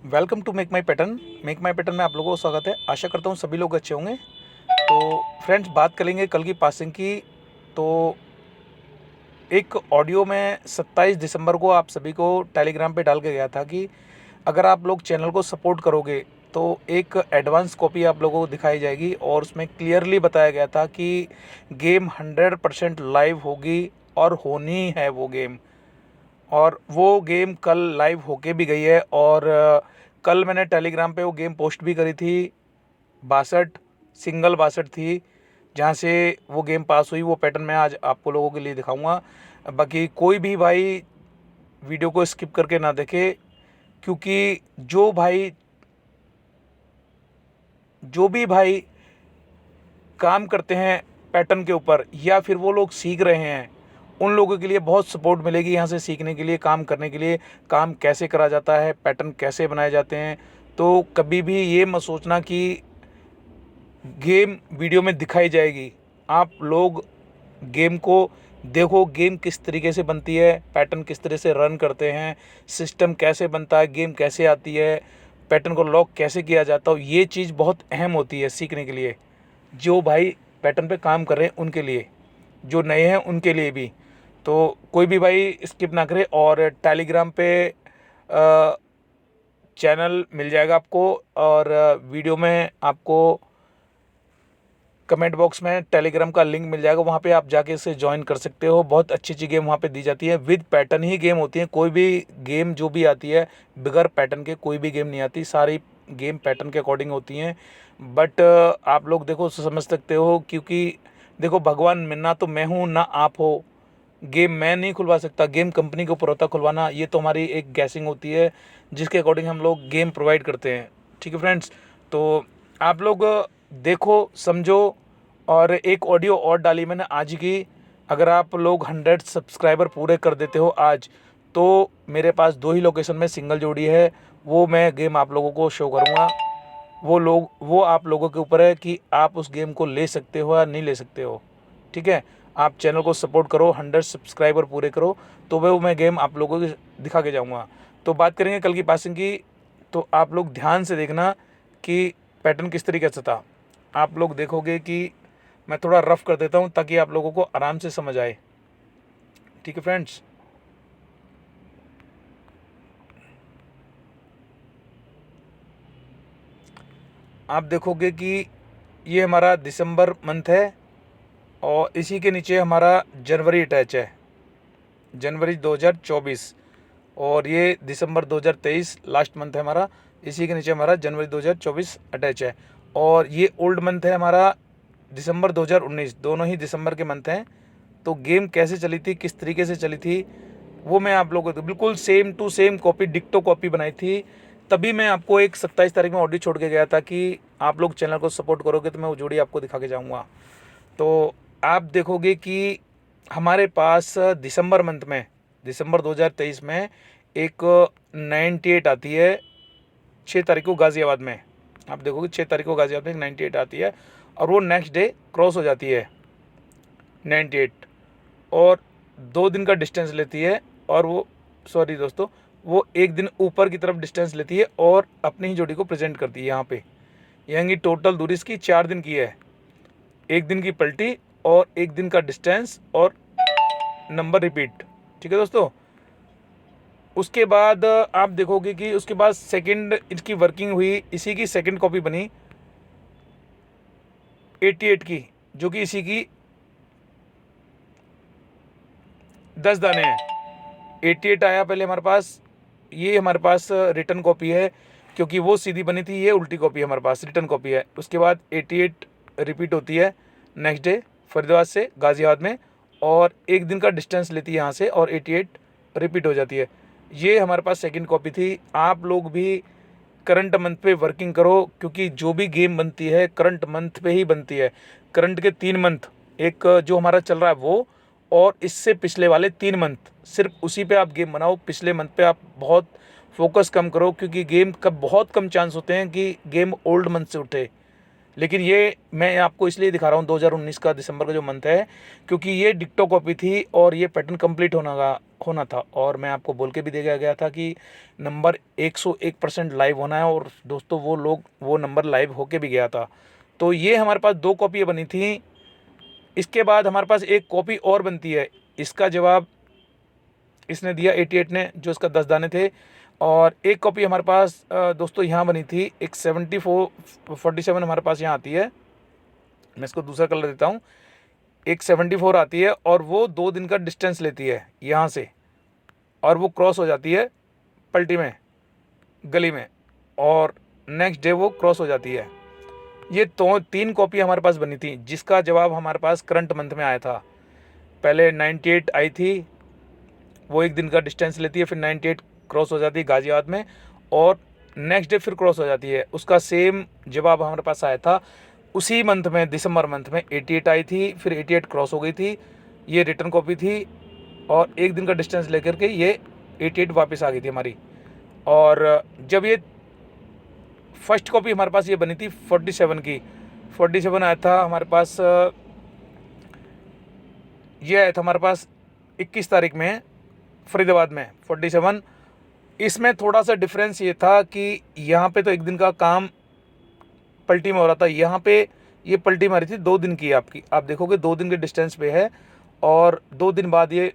Welcome to make my pattern में आप लोगों को स्वागत है। आशा करता हूँ सभी लोग अच्छे होंगे। तो फ्रेंड्स, बात करेंगे कल की पासिंग की। तो एक ऑडियो में 27 दिसंबर को आप सभी को टेलीग्राम पे डाल के गया था कि अगर आप लोग चैनल को सपोर्ट करोगे तो एक एडवांस कॉपी आप लोगों को दिखाई जाएगी, और उसमें क्लियरली बताया गया था कि गेम 100% लाइव होगी और होनी है वो गेम। और वो गेम कल लाइव होके भी गई है। और कल मैंने टेलीग्राम पे वो गेम पोस्ट भी करी थी। 62 सिंगल 62 थी जहाँ से वो गेम पास हुई। वो पैटर्न मैं आज आपको लोगों के लिए दिखाऊंगा। बाकी कोई भी भाई वीडियो को स्किप करके ना देखे, क्योंकि जो भी भाई काम करते हैं पैटर्न के ऊपर, या फिर वो लोग सीख रहे हैं, उन लोगों के लिए बहुत सपोर्ट मिलेगी यहाँ से सीखने के लिए, काम करने के लिए। काम कैसे करा जाता है, पैटर्न कैसे बनाए जाते हैं। तो कभी भी ये मत सोचना कि गेम वीडियो में दिखाई जाएगी। आप लोग गेम को देखो, गेम किस तरीके से बनती है, पैटर्न किस तरह से रन करते हैं, सिस्टम कैसे बनता है, गेम कैसे आती है, पैटर्न को लॉक कैसे किया जाता है। ये चीज़ बहुत अहम होती है सीखने के लिए। जो भाई पैटर्न पे काम कर रहे हैं उनके लिए, जो नए हैं उनके लिए भी। तो कोई भी भाई स्किप ना करे। और टेलीग्राम पे चैनल मिल जाएगा आपको, और वीडियो में आपको कमेंट बॉक्स में टेलीग्राम का लिंक मिल जाएगा। वहाँ पे आप जाके इसे ज्वाइन कर सकते हो। बहुत अच्छी अच्छी गेम वहाँ पे दी जाती है। विद पैटर्न ही गेम होती है। कोई भी गेम जो भी आती है बगैर पैटर्न के कोई भी गेम नहीं आती। सारी गेम पैटर्न के अकॉर्डिंग होती हैं। बट आप लोग देखो समझ सकते हो, क्योंकि देखो भगवान ना तो मैं हूँ ना आप हो। गेम मैं नहीं खुलवा सकता, गेम कंपनी के ऊपर होता खुलवाना। ये तो हमारी एक गैसिंग होती है जिसके अकॉर्डिंग हम लोग गेम प्रोवाइड करते हैं। ठीक है फ्रेंड्स, तो आप लोग देखो समझो। और एक ऑडियो और डाली मैंने आज की। अगर आप लोग 100 सब्सक्राइबर पूरे कर देते हो आज, तो मेरे पास 2 ही लोकेशन में सिंगल जोड़ी है, वो मैं गेम आप लोगों को शो करूँगा। वो आप लोगों के ऊपर है कि आप उस गेम को ले सकते हो या नहीं ले सकते हो। ठीक है, आप चैनल को सपोर्ट करो, 100 सब्सक्राइबर पूरे करो, तो वो मैं गेम आप लोगों को दिखा के जाऊँगा। तो बात करेंगे कल की पासिंग की। तो आप लोग ध्यान से देखना कि पैटर्न किस तरीके से था। आप लोग देखोगे कि मैं थोड़ा रफ कर देता हूँ ताकि आप लोगों को आराम से समझ आए। ठीक है फ्रेंड्स, आप देखोगे कि ये हमारा दिसंबर मंथ है, और इसी के नीचे हमारा जनवरी अटैच है, जनवरी 2024। और ये दिसंबर 2023 लास्ट मंथ है हमारा। इसी के नीचे हमारा जनवरी 2024 अटैच है। और ये ओल्ड मंथ है हमारा दिसंबर 2019। दोनों ही दिसंबर के मंथ हैं। तो गेम कैसे चली थी, किस तरीके से चली थी, वो मैं आप लोगों को बिल्कुल सेम टू सेम कॉपी, डिक्टो कॉपी बनाई थी। तभी मैं आपको एक 27 तारीख में ऑडियो छोड़ के गया था कि आप लोग चैनल को सपोर्ट करोगे तो मैं वो जोड़ी आपको दिखा के जाऊँगा। तो आप देखोगे कि हमारे पास दिसंबर मंथ में, दिसंबर 2023 में एक 98 आती है 6 तारीख को गाज़ियाबाद में। आप देखोगे 6 तारीख को गाज़ियाबाद में एक 98 आती है, और वो नेक्स्ट डे क्रॉस हो जाती है 98, और 2 दिन का डिस्टेंस लेती है। और वो, सॉरी दोस्तों, वो एक दिन ऊपर की तरफ डिस्टेंस लेती है और अपनी ही जोड़ी को प्रेजेंट करती है यहाँ पे। यानी टोटल दूरी इसकी 4 दिन की है। एक दिन की पलटी और एक दिन का डिस्टेंस और नंबर रिपीट। ठीक है दोस्तों, उसके बाद आप देखोगे कि उसके बाद सेकंड इसकी वर्किंग हुई, इसी की सेकंड कॉपी बनी 88 की, जो कि इसी की 10 दाने हैं। 88 आया पहले हमारे पास। ये हमारे पास रिटर्न कॉपी है, क्योंकि वो सीधी बनी थी, ये उल्टी कॉपी हमारे पास रिटर्न कॉपी है। उसके बाद 88 रिपीट होती है नेक्स्ट डे फरीदाबाद से गाज़ियाबाद में, और एक दिन का डिस्टेंस लेती है यहाँ से, और 88 रिपीट हो जाती है। ये हमारे पास सेकंड कॉपी थी। आप लोग भी करंट मंथ पे वर्किंग करो, क्योंकि जो भी गेम बनती है करंट मंथ पे ही बनती है। करंट के 3 मंथ, एक जो हमारा चल रहा है वो, और इससे पिछले वाले 3 मंथ, सिर्फ उसी पे आप गेम बनाओ। पिछले मंथ पे आप बहुत फोकस कम करो, क्योंकि गेम का बहुत कम चांस होते हैं कि गेम ओल्ड मंथ से उठे। लेकिन ये मैं आपको इसलिए दिखा रहा हूँ 2019 का दिसंबर का जो मंथ है, क्योंकि ये डिक्टो कॉपी थी और ये पैटर्न कंप्लीट होना होना था, और मैं आपको बोल के भी दिया गया था कि नंबर 101% लाइव होना है, और दोस्तों वो नंबर लाइव होके भी गया था। तो ये हमारे पास 2 कॉपी बनी थी। इसके बाद हमारे पास एक कॉपी और बनती है। इसका जवाब इसने दिया 88 ने, जो इसका 10 दाने थे। और एक कॉपी हमारे पास दोस्तों यहाँ बनी थी, एक 47 हमारे पास यहाँ आती है। मैं इसको दूसरा कलर देता हूँ। एक 74 आती है, और वो 2 दिन का डिस्टेंस लेती है यहाँ से, और वो क्रॉस हो जाती है पलटी में, गली में, और नेक्स्ट डे वो क्रॉस हो जाती है। ये तो 3 कॉपी हमारे पास बनी थी, जिसका जवाब हमारे पास करंट मंथ में आया था। पहले 98 आई थी, वो 1 दिन का डिस्टेंस लेती है, फिर 98 क्रॉस हो जाती है गाज़ियाबाद में, और नेक्स्ट डे फिर क्रॉस हो जाती है। उसका सेम जवाब हमारे पास आया था उसी मंथ में, दिसंबर मंथ में 88 आई थी, फिर 88 क्रॉस हो गई थी। ये रिटर्न कॉपी थी, और 1 दिन का डिस्टेंस लेकर के ये 88 वापस आ गई थी हमारी। और जब ये फर्स्ट कॉपी हमारे पास ये बनी थी 47 की, 47 आया था हमारे पास, ये आया था हमारे पास 21 तारीख में फरीदाबाद में 47। इसमें थोड़ा सा डिफरेंस ये था कि यहाँ पे तो 1 दिन का काम पलटी में हो रहा था, यहाँ पे ये पलटी मारी थी 2 दिन की आपकी। आप देखोगे 2 दिन के डिस्टेंस पे है, और 2 दिन बाद ये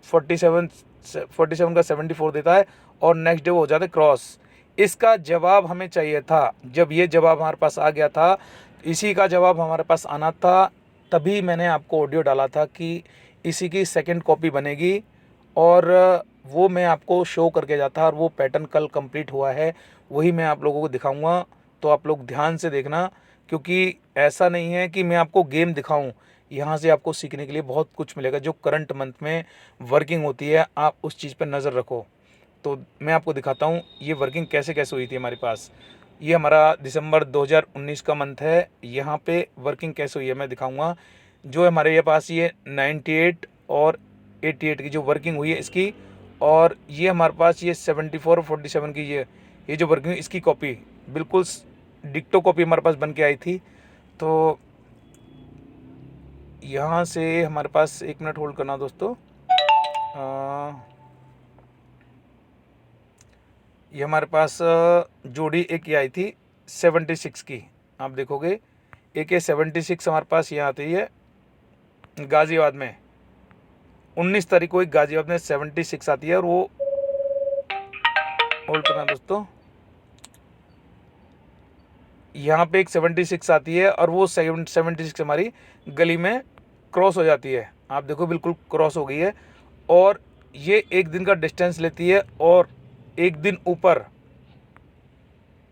47 का 74 देता है, और नेक्स्ट डे वो हो जाता है क्रॉस। इसका जवाब हमें चाहिए था। जब ये जवाब हमारे पास आ गया था, इसी का जवाब हमारे पास आना था, तभी मैंने आपको ऑडियो डाला था कि इसी की सेकंड कॉपी बनेगी, और वो मैं आपको शो करके जाता, और वो पैटर्न कल कंप्लीट हुआ है, वही मैं आप लोगों को दिखाऊंगा। तो आप लोग ध्यान से देखना, क्योंकि ऐसा नहीं है कि मैं आपको गेम दिखाऊं, यहाँ से आपको सीखने के लिए बहुत कुछ मिलेगा। जो करंट मंथ में वर्किंग होती है, आप उस चीज़ पर नज़र रखो। तो मैं आपको दिखाता हूँ ये वर्किंग कैसे कैसे हुई थी हमारे पास। ये हमारा दिसंबर 2019 का मंथ है, यहाँ पे वर्किंग कैसे हुई है मैं दिखाऊंगा। जो हमारे ये पास ये 98 और 88 की जो वर्किंग हुई है इसकी, और ये हमारे पास ये 74 और 47 की ये जो वर्किंग इसकी कॉपी बिल्कुल डिक्टो कॉपी हमारे पास बन के आई थी। तो यहाँ से हमारे पास 1 मिनट होल्ड करना दोस्तों। ये हमारे पास जोड़ी एक ये आई थी 76 की, आप देखोगे एक ये 76 हमारे पास यहाँ आती है गाज़ियाबाद में। 19 तारीख को एक गाज़ियाबाद में 76 आती है, और वो होल्ड करना दोस्तों। यहाँ पे एक 76 आती है, और वो 76 हमारी गली में क्रॉस हो जाती है। आप देखो बिल्कुल क्रॉस हो गई है, और ये 1 दिन का डिस्टेंस लेती है, और 1 दिन ऊपर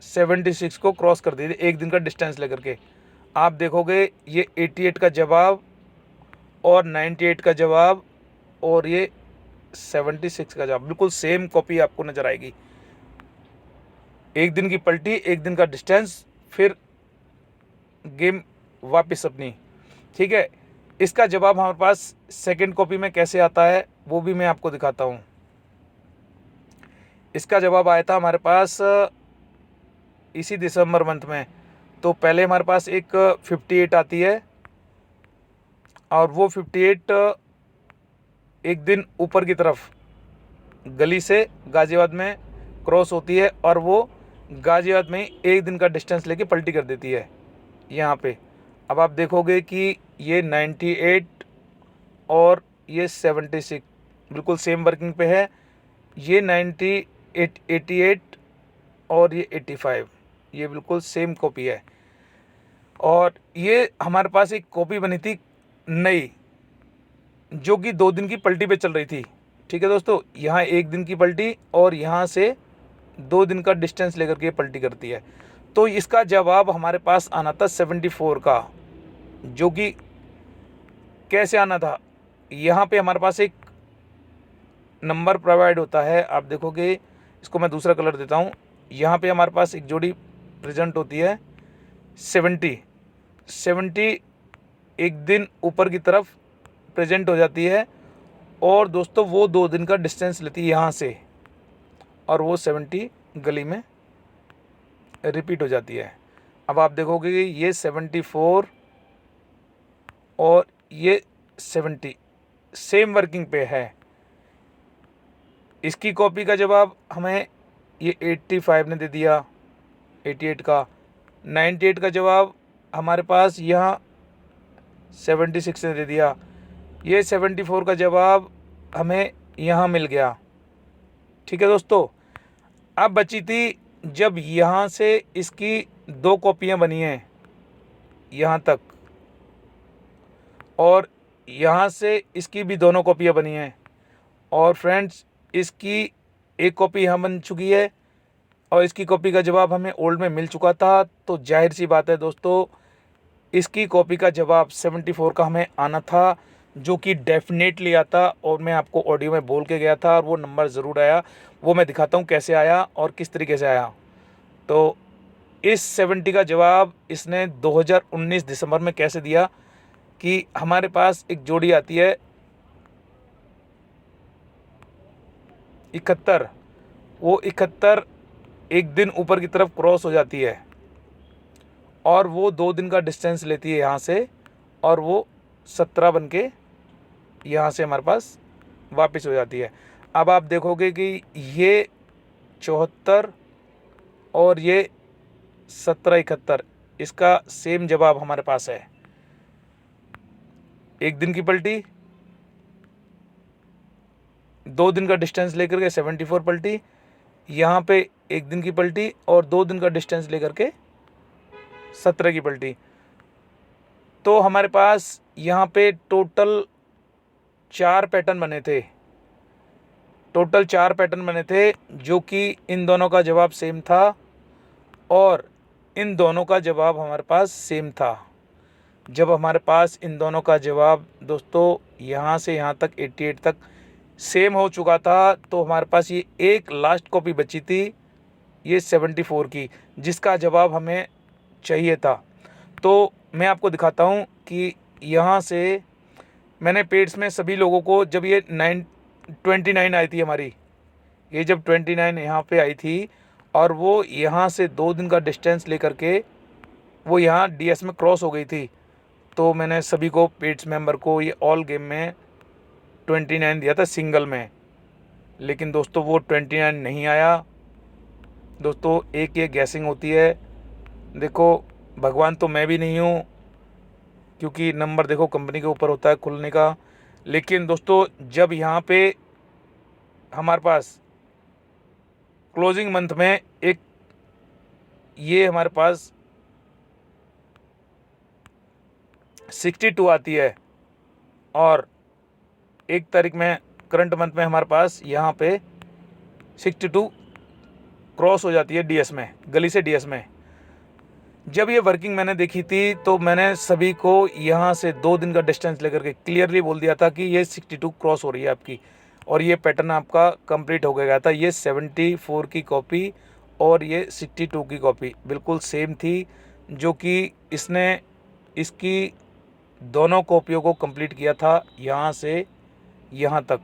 76 को क्रॉस कर देती है 1 दिन का डिस्टेंस लेकर के। आप देखोगे ये 88 का जवाब, और 98 का जवाब, और ये 76 का जवाब, बिल्कुल सेम कॉपी आपको नज़र आएगी। 1 दिन की पलटी, 1 दिन का डिस्टेंस, फिर गेम वापस अपनी। ठीक है, इसका जवाब हमारे पास सेकंड कॉपी में कैसे आता है वो भी मैं आपको दिखाता हूँ। इसका जवाब आया था हमारे पास इसी दिसंबर मंथ में। तो पहले हमारे पास एक 58 आती है, और वो 58 1 दिन ऊपर की तरफ गली से गाज़ियाबाद में क्रॉस होती है, और वो गाज़ियाबाद में 1 दिन का डिस्टेंस लेके पलटी कर देती है यहाँ पे। अब आप देखोगे कि ये 98 और ये 76 बिल्कुल सेम वर्किंग पे है। ये 98 88 और ये 85 ये बिल्कुल सेम कॉपी है। और ये हमारे पास एक कॉपी बनी थी नई, जो कि 2 दिन की पलटी पे चल रही थी। ठीक है दोस्तों, यहाँ 1 दिन की पलटी, और यहाँ से 2 दिन का डिस्टेंस लेकर के पलटी करती है। तो इसका जवाब हमारे पास आना था 74 का, जो कि कैसे आना था, यहाँ पे हमारे पास एक नंबर प्रोवाइड होता है। आप देखोगे, इसको मैं दूसरा कलर देता हूँ। यहाँ पे हमारे पास एक जोड़ी प्रेजेंट होती है 70 1 दिन ऊपर की तरफ प्रेजेंट हो जाती है, और दोस्तों वो 2 दिन का डिस्टेंस लेती है यहाँ से, और वो 70 गली में रिपीट हो जाती है। अब आप देखोगे कि ये 74 और ये 70 सेम वर्किंग पे है। इसकी कॉपी का जवाब हमें ये 85 ने दे दिया, 88 का। 98 का जवाब हमारे पास यहाँ 76 ने दे दिया। ये 74 का जवाब हमें यहाँ मिल गया। ठीक है दोस्तों, अब बची थी जब यहाँ से इसकी 2 कॉपियाँ बनी हैं यहाँ तक, और यहाँ से इसकी भी दोनों कॉपियाँ बनी हैं, और फ्रेंड्स इसकी एक कॉपी यहाँ बन चुकी है और इसकी कॉपी का जवाब हमें ओल्ड में मिल चुका था। तो जाहिर सी बात है दोस्तों, इसकी कॉपी का जवाब 74 का हमें आना था, जो कि डेफिनेटली आता, और मैं आपको ऑडियो में बोल के गया था और वो नंबर ज़रूर आया। वो मैं दिखाता हूँ कैसे आया और किस तरीके से आया। तो इस 70 का जवाब इसने 2019 दिसंबर में कैसे दिया कि हमारे पास एक जोड़ी आती है 71, वो 71 एक दिन ऊपर की तरफ क्रॉस हो जाती है और वो 2 दिन का डिस्टेंस लेती है यहाँ से, और वो 17 बन के यहाँ से हमारे पास वापस हो जाती है। अब आप देखोगे कि ये 74 और ये 1771, इसका सेम जवाब हमारे पास है। एक दिन की पलटी, 2 दिन का डिस्टेंस लेकर के 74 पलटी, यहाँ पे एक दिन की पलटी और 2 दिन का डिस्टेंस लेकर के 17 की पलटी। तो हमारे पास यहाँ पे टोटल 4 पैटर्न बने थे, टोटल 4 पैटर्न बने थे, जो कि इन दोनों का जवाब सेम था और इन दोनों का जवाब हमारे पास सेम था। जब हमारे पास इन दोनों का जवाब दोस्तों यहाँ से यहाँ तक 88 तक सेम हो चुका था, तो हमारे पास ये एक लास्ट कॉपी बची थी, ये 74 की, जिसका जवाब हमें चाहिए था। तो मैं आपको दिखाता हूँ कि यहाँ से मैंने पेड्स में सभी लोगों को, जब ये 29 आई थी हमारी, ये जब 29 यहाँ पे आई थी और वो यहाँ से 2 दिन का डिस्टेंस लेकर के वो यहाँ DS में क्रॉस हो गई थी, तो मैंने सभी को पेड्स मेंबर को ये ऑल गेम में 29 दिया था सिंगल में। लेकिन दोस्तों वो 29 नहीं आया। दोस्तों एक ये गैसिंग होती है, देखो भगवान तो मैं भी नहीं हूँ, क्योंकि नंबर देखो कंपनी के ऊपर होता है खुलने का। लेकिन दोस्तों जब यहाँ पे हमारे पास क्लोजिंग मंथ में एक ये हमारे पास 62 आती है और 1 तारीख में करंट मंथ में हमारे पास यहाँ पे 62 क्रॉस हो जाती है DS में, गली से DS में। जब ये वर्किंग मैंने देखी थी तो मैंने सभी को यहाँ से 2 दिन का डिस्टेंस लेकर के क्लियरली बोल दिया था कि ये 62 क्रॉस हो रही है आपकी, और ये पैटर्न आपका कंप्लीट हो गया था। ये 74 की कॉपी और ये 62 की कॉपी बिल्कुल सेम थी, जो कि इसने इसकी दोनों कॉपियों को कंप्लीट किया था यहाँ से यहाँ तक।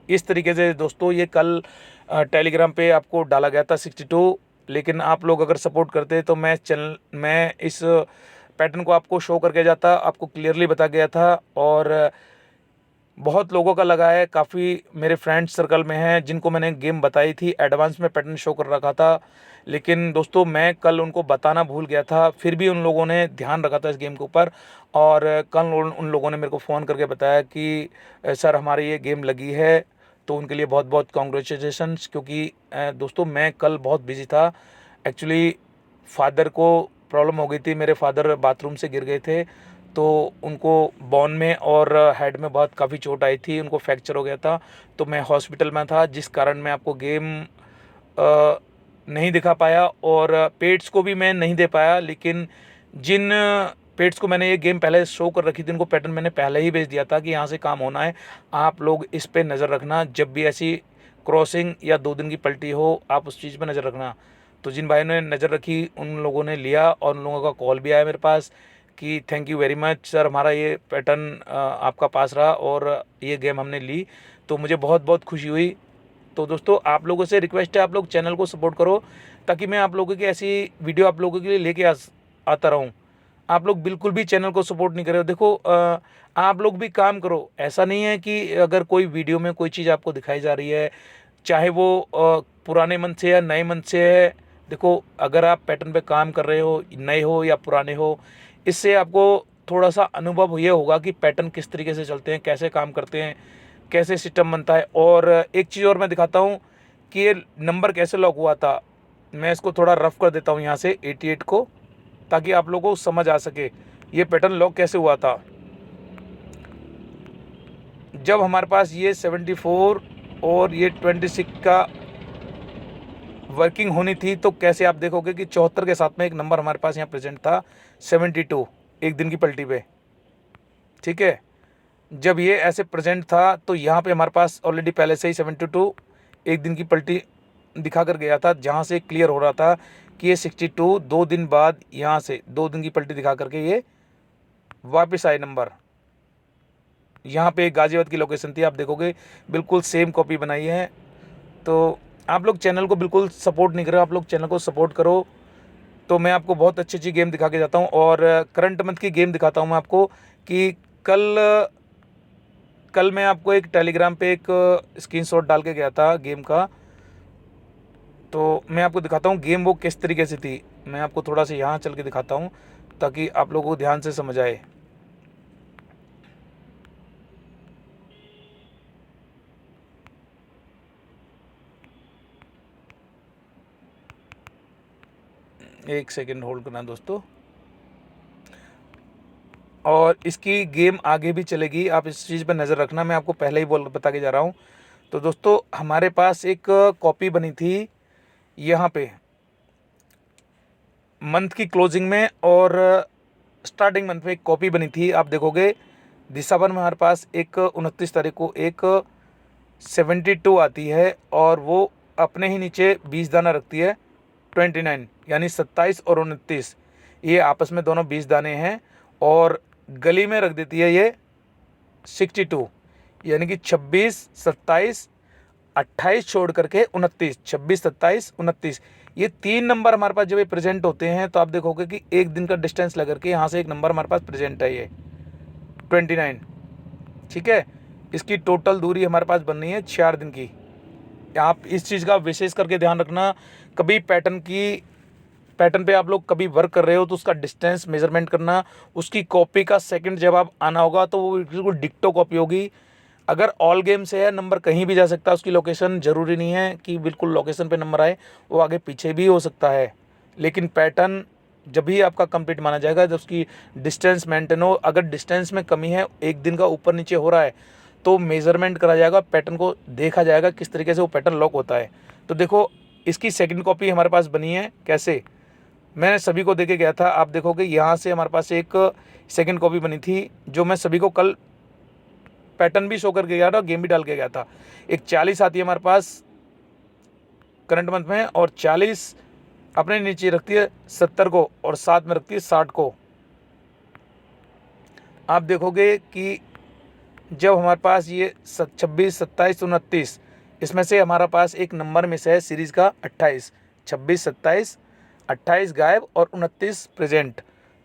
इस तरीके से दोस्तों ये कल टेलीग्राम पे आपको डाला गया था 62, लेकिन आप लोग अगर सपोर्ट करते तो मैं इस पैटर्न को आपको शो करके जाता, आपको क्लियरली बता गया था। और बहुत लोगों का लगा है, काफ़ी मेरे फ्रेंड्स सर्कल में हैं जिनको मैंने गेम बताई थी, एडवांस में पैटर्न शो कर रखा था, लेकिन दोस्तों मैं कल उनको बताना भूल गया था। फिर भी उन लोगों ने ध्यान रखा था इस गेम के ऊपर, और कल उन लोगों ने मेरे को फ़ोन करके बताया कि सर हमारी ये गेम लगी है। तो उनके लिए बहुत बहुत कॉन्ग्रेचुलेशंस, क्योंकि दोस्तों मैं कल बहुत बिजी था। एक्चुअली फादर को प्रॉब्लम हो गई थी, मेरे फादर बाथरूम से गिर गए थे, तो उनको बोन में और हेड में बहुत काफ़ी चोट आई थी, उनको फ्रैक्चर हो गया था, तो मैं हॉस्पिटल में था, जिस कारण मैं आपको गेम नहीं दिखा पाया और पेड्स को भी मैं नहीं दे पाया। लेकिन जिन पेड्स को मैंने ये गेम पहले शो कर रखी थी, उनको पैटर्न मैंने पहले ही भेज दिया था कि यहाँ से काम होना है, आप लोग इस पे नज़र रखना, जब भी ऐसी क्रॉसिंग या 2 दिन की पलटी हो आप उस चीज़ पे नज़र रखना। तो जिन भाइयों ने नज़र रखी उन लोगों ने लिया, और उन लोगों का कॉल भी आया मेरे पास कि thank you very much sir, हमारा ये पैटर्न आपका पास रहा और ये गेम हमने ली, तो मुझे बहुत बहुत खुशी हुई। तो दोस्तों आप लोगों से रिक्वेस्ट है, आप लोग चैनल को सपोर्ट करो, ताकि मैं आप लोगों की ऐसी वीडियो आप लोगों के लिए लेके आता रहूँ। आप लोग बिल्कुल भी चैनल को सपोर्ट नहीं कर रहे हो। देखो आप लोग भी काम करो। ऐसा नहीं है कि अगर कोई वीडियो में कोई चीज़ आपको दिखाई जा रही है, चाहे वो पुराने मंथ से या नए मंथ से है। देखो अगर आप पैटर्न पे काम कर रहे हो, नए हो या पुराने हो, इससे आपको थोड़ा सा अनुभव ये होगा कि पैटर्न किस तरीके से चलते हैं, कैसे काम करते हैं, कैसे सिस्टम बनता है। और एक चीज़ और मैं दिखाता हूँ कि ये नंबर कैसे लॉक हुआ था। मैं इसको थोड़ा रफ कर देता हूँ यहाँ से 88 को, ताकि आप लोगों को समझ आ सके ये पैटर्न लॉक कैसे हुआ था। जब हमारे पास ये 74 और ये 26 का वर्किंग होनी थी, तो कैसे आप देखोगे कि 74 के साथ में एक नंबर हमारे पास यहाँ प्रेजेंट था 72 एक दिन की पलटी पे। ठीक है, जब ये ऐसे प्रेजेंट था तो यहाँ पे हमारे पास ऑलरेडी पहले से ही 72 एक दिन की पलटी दिखा कर गया था, जहाँ से क्लियर हो रहा था कि ये 62 2 दिन बाद यहाँ से 2 दिन की पलटी दिखा करके ये वापस आए नंबर। यहाँ पे गाजियाबाद की लोकेशन थी, आप देखोगे बिल्कुल सेम कॉपी बनाई है। तो आप लोग चैनल को बिल्कुल सपोर्ट नहीं कर रहे हो, आप लोग चैनल को सपोर्ट करो। तो मैं आपको बहुत अच्छी अच्छी गेम दिखा के जाता हूँ, और करंट मंथ की गेम दिखाता हूँ मैं आपको कि कल मैं आपको एक टेलीग्राम पे एक स्क्रीनशॉट डाल के गया था गेम का। तो मैं आपको दिखाता हूँ गेम वो किस तरीके से थी। मैं आपको थोड़ा सा यहाँ चल के दिखाता हूँ ताकि आप लोगों को ध्यान से समझ आए। एक सेकेंड होल्ड करना दोस्तों। और इसकी गेम आगे भी चलेगी, आप इस चीज़ पर नज़र रखना, मैं आपको पहले ही बता के जा रहा हूँ। तो दोस्तों हमारे पास एक कॉपी बनी थी यहाँ पे मंथ की क्लोजिंग में, और स्टार्टिंग मंथ में एक कॉपी बनी थी। आप देखोगे दिसंबर में हमारे पास एक 29 तारीख को एक 72 आती है, और वो अपने ही नीचे 20 दाना रखती है 29, यानी 27 और 29 ये आपस में दोनों 20 दाने हैं, और गली में रख देती है ये 62, यानी कि 26 27 28 छोड़ करके 29, 26 27 29 ये 3 नंबर हमारे पास जब ये प्रेजेंट होते हैं तो आप देखोगे कि एक दिन का डिस्टेंस लगा करके यहाँ से एक नंबर हमारे पास प्रेजेंट है ये 29। ठीक है, इसकी टोटल दूरी हमारे पास बननी है 4 दिन की। आप इस चीज़ का विशेष करके ध्यान रखना, कभी पैटर्न पे आप लोग कभी वर्क कर रहे हो तो उसका डिस्टेंस मेजरमेंट करना, उसकी कॉपी का सेकंड जब आप आना होगा तो वो बिल्कुल डिक्टो कॉपी होगी। अगर ऑल गेम से है नंबर कहीं भी जा सकता है, उसकी लोकेशन ज़रूरी नहीं है कि बिल्कुल लोकेशन पे नंबर आए, वो आगे पीछे भी हो सकता है। लेकिन पैटर्न जब भी आपका कंप्लीट माना जाएगा जब उसकी डिस्टेंस मेंटेन हो। अगर डिस्टेंस में कमी है, एक दिन का ऊपर नीचे हो रहा है, तो मेज़रमेंट करा जाएगा, पैटर्न को देखा जाएगा किस तरीके से वो पैटर्न लॉक होता है। तो देखो इसकी सेकंड कॉपी हमारे पास बनी है कैसे, मैंने सभी को देके गया था। आप देखोगे यहाँ से हमारे पास एक सेकंड कॉपी बनी थी जो मैं सभी को कल पैटर्न भी शो करके गया था, गेम भी डाल के गया था। एक 40 आती है हमारे पास करंट मंथ में, और 40 अपने नीचे रखती है 70 को, और साथ में रखती है 60 को। आप देखोगे कि जब हमारे पास ये 26 27 29 इसमें से हमारा पास एक नंबर में से है सीरीज़ का 28, 26 27 28 गायब और 29 प्रेजेंट।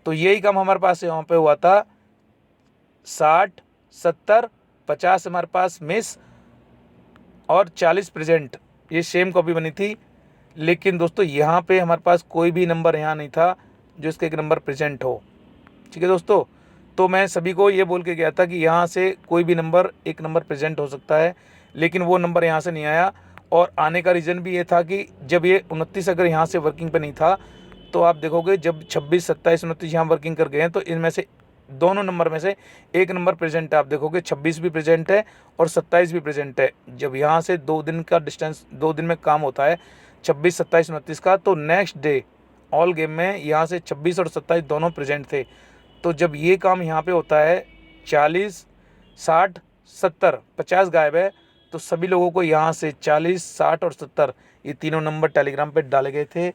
तो यही काम हमारे पास यहाँ पे हुआ था। 60 70 50 हमारे पास मिस और 40 प्रेजेंट, ये सेम कॉपी बनी थी। लेकिन दोस्तों यहाँ पे हमारे पास कोई भी नंबर यहाँ नहीं था जो इसका एक नंबर प्रेजेंट हो। ठीक है दोस्तों, तो मैं सभी को ये बोल के गया था कि यहाँ से कोई भी नंबर एक नंबर प्रेजेंट हो सकता है, लेकिन वो नंबर यहाँ से नहीं आया। और आने का रीज़न भी ये था कि जब ये 29 अगर यहाँ से वर्किंग पे नहीं था, तो आप देखोगे जब 26 27 29 यहाँ वर्किंग कर गए हैं तो इनमें से दोनों नंबर में से एक नंबर प्रेजेंट है। आप देखोगे 26 भी प्रेजेंट है और 27 भी प्रेजेंट है। जब यहाँ से 2 दिन का डिस्टेंस, 2 दिन में काम होता है 26 27 29 का, तो नेक्स्ट डे ऑल गेम में यहाँ से 26 और 27 दोनों प्रेजेंट थे। तो जब ये काम यहाँ पे होता है 40 60 70 50 गायब है, तो सभी लोगों को यहाँ से 40 60 और 70 ये तीनों नंबर टेलीग्राम पे डाले गए थे,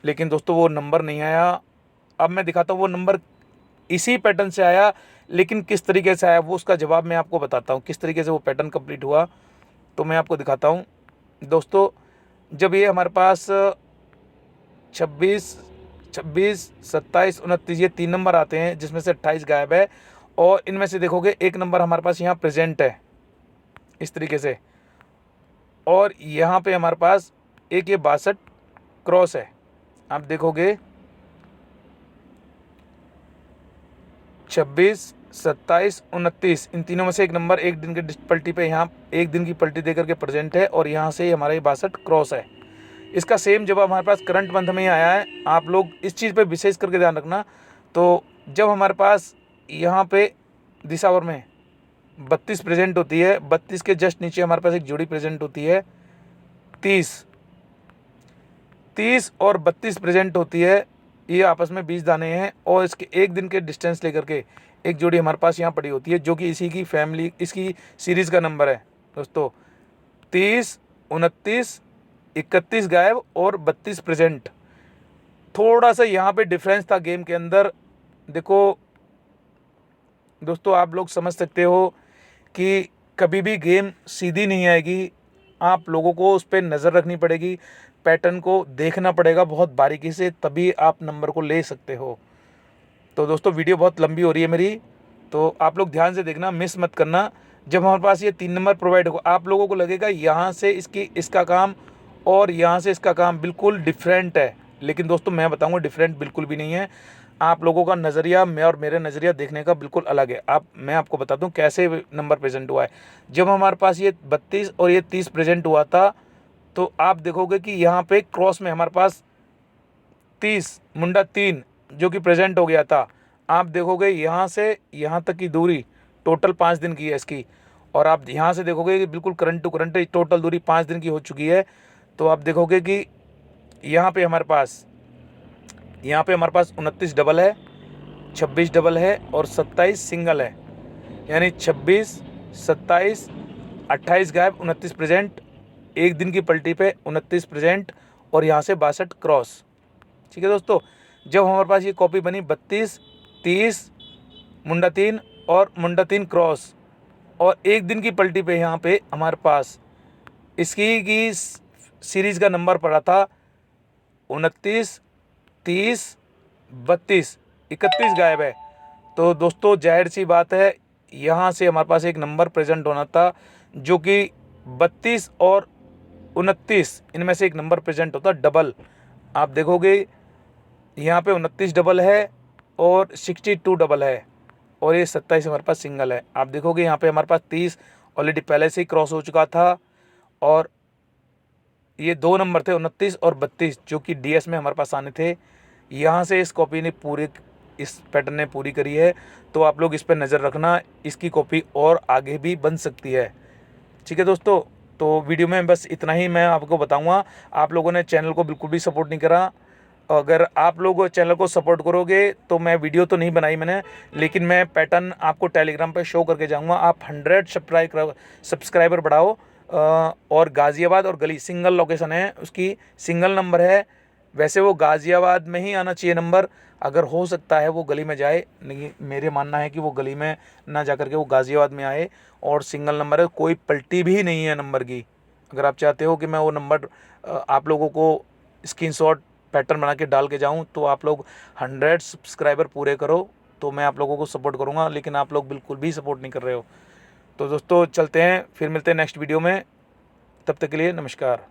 लेकिन दोस्तों वो नंबर नहीं आया। अब मैं दिखाता हूँ वो नंबर इसी पैटर्न से आया, लेकिन किस तरीके से आया वो उसका जवाब मैं आपको बताता हूँ, किस तरीके से वो पैटर्न कंप्लीट हुआ। तो मैं आपको दिखाता हूँ दोस्तों। जब ये हमारे पास 26 26, 27, 29 ये 3 नंबर आते हैं, जिसमें से 28 गायब है। और इनमें से देखोगे एक नंबर हमारे पास यहाँ प्रेजेंट है इस तरीके से, और यहाँ पे हमारे पास एक ये 62 क्रॉस है। आप देखोगे 26, 27, 29 इन तीनों में से एक नंबर एक दिन के पलटी पे यहाँ एक दिन की पलटी दे करके प्रेजेंट है, और यहाँ से हमारा ये 62 क्रॉस है। इसका सेम जवाब हमारे पास करंट मंथ में ही आया है। आप लोग इस चीज़ पे विशेष करके ध्यान रखना। तो जब हमारे पास यहाँ पे दिसंबर में 32 प्रेजेंट होती है, 32 के जस्ट नीचे हमारे पास एक जोड़ी प्रेजेंट होती है 30 और 32 प्रेजेंट होती है। ये आपस में 20 दाने हैं, और इसके एक दिन के डिस्टेंस लेकर के एक जोड़ी हमारे पास यहाँ पड़ी होती है, जो कि इसी की फैमिली इसकी सीरीज़ का नंबर है दोस्तों। 30, 29, 31 गायब और 32 प्रेजेंट। थोड़ा सा यहाँ पे डिफरेंस था गेम के अंदर। देखो दोस्तों, आप लोग समझ सकते हो कि कभी भी गेम सीधी नहीं आएगी, आप लोगों को उस पर नज़र रखनी पड़ेगी, पैटर्न को देखना पड़ेगा बहुत बारीकी से, तभी आप नंबर को ले सकते हो। तो दोस्तों वीडियो बहुत लंबी हो रही है मेरी, तो आप लोग ध्यान से देखना, मिस मत करना। जब हमारे पास ये 3 नंबर प्रोवाइड हो, आप लोगों को लगेगा यहाँ से इसका काम और यहाँ से इसका काम बिल्कुल डिफरेंट है, लेकिन दोस्तों मैं बताऊँगा डिफरेंट बिल्कुल भी नहीं है। आप लोगों का नज़रिया मेरा नज़रिया देखने का बिल्कुल अलग है। मैं आपको बताता हूँ कैसे नंबर प्रेजेंट हुआ है। जब हमारे पास ये 32 और ये 30 प्रेजेंट हुआ था, तो आप देखोगे कि यहाँ पे क्रॉस में हमारे पास 30 मुंडा 3 जो कि प्रेजेंट हो गया था। आप देखोगे यहाँ से यहाँ तक की दूरी टोटल 5 दिन की है इसकी, और आप यहाँ से देखोगे कि बिल्कुल करंट टू करंट टोटल दूरी 5 दिन की हो चुकी है। तो आप देखोगे कि यहाँ पे हमारे पास 29 डबल है, 26 डबल है और 27 सिंगल है, यानी 26, 27, 28 गायब, 29 प्रेजेंट, एक दिन की पलटी पे 29 प्रेजेंट, और यहाँ से 62 क्रॉस। ठीक है दोस्तों, जब हमारे पास ये कॉपी बनी 32, 30 मुंडा 3 और मुंडा 3 क्रॉस, और एक दिन की पलटी पे यहाँ पे हमारे पास इसकी की सीरीज़ का नंबर पड़ा था 29, 30, 32, 31 गायब है। तो दोस्तों जाहिर सी बात है, यहाँ से हमारे पास एक नंबर प्रेजेंट होना था, जो कि 32 और 29 इनमें से एक नंबर प्रेजेंट होता डबल। आप देखोगे यहाँ पे 29 डबल है और 62 डबल है, और ये 27 हमारे पास सिंगल है। आप देखोगे यहाँ पे हमारे पास 30 ऑलरेडी पहले से ही क्रॉस हो चुका था, और ये 2 नंबर थे 29 और 32 जो कि DS में हमारे पास आने थे। यहाँ से इस कॉपी ने इस पैटर्न ने पूरी करी है। तो आप लोग इस पर नज़र रखना, इसकी कॉपी और आगे भी बन सकती है। ठीक है दोस्तों, तो वीडियो में बस इतना ही मैं आपको बताऊंगा। आप लोगों ने चैनल को बिल्कुल भी सपोर्ट नहीं करा। अगर आप लोग चैनल को सपोर्ट करोगे तो मैं वीडियो तो नहीं बनाई मैंने, लेकिन मैं पैटर्न आपको टेलीग्राम पे शो करके जाऊंगा। आप 100 सब्सक्राइबर बढ़ाओ। और गाज़ियाबाद और गली सिंगल लोकेशन है, उसकी सिंगल नंबर है। वैसे वो गाज़ियाबाद में ही आना चाहिए नंबर, अगर हो सकता है वो गली में जाए, नहीं मेरे मानना है कि वो गली में ना जा कर के वो गाज़ियाबाद में आए। और सिंगल नंबर है, कोई पलटी भी नहीं है नंबर की। अगर आप चाहते हो कि मैं वो नंबर आप लोगों को स्क्रीनशॉट पैटर्न बना के डाल के जाऊं, तो आप लोग 100 सब्सक्राइबर पूरे करो, तो मैं आप लोगों को सपोर्ट करूंगा। लेकिन आप लोग बिल्कुल भी सपोर्ट नहीं कर रहे हो। तो दोस्तों चलते हैं, फिर मिलते हैं नेक्स्ट वीडियो में। तब तक के लिए नमस्कार।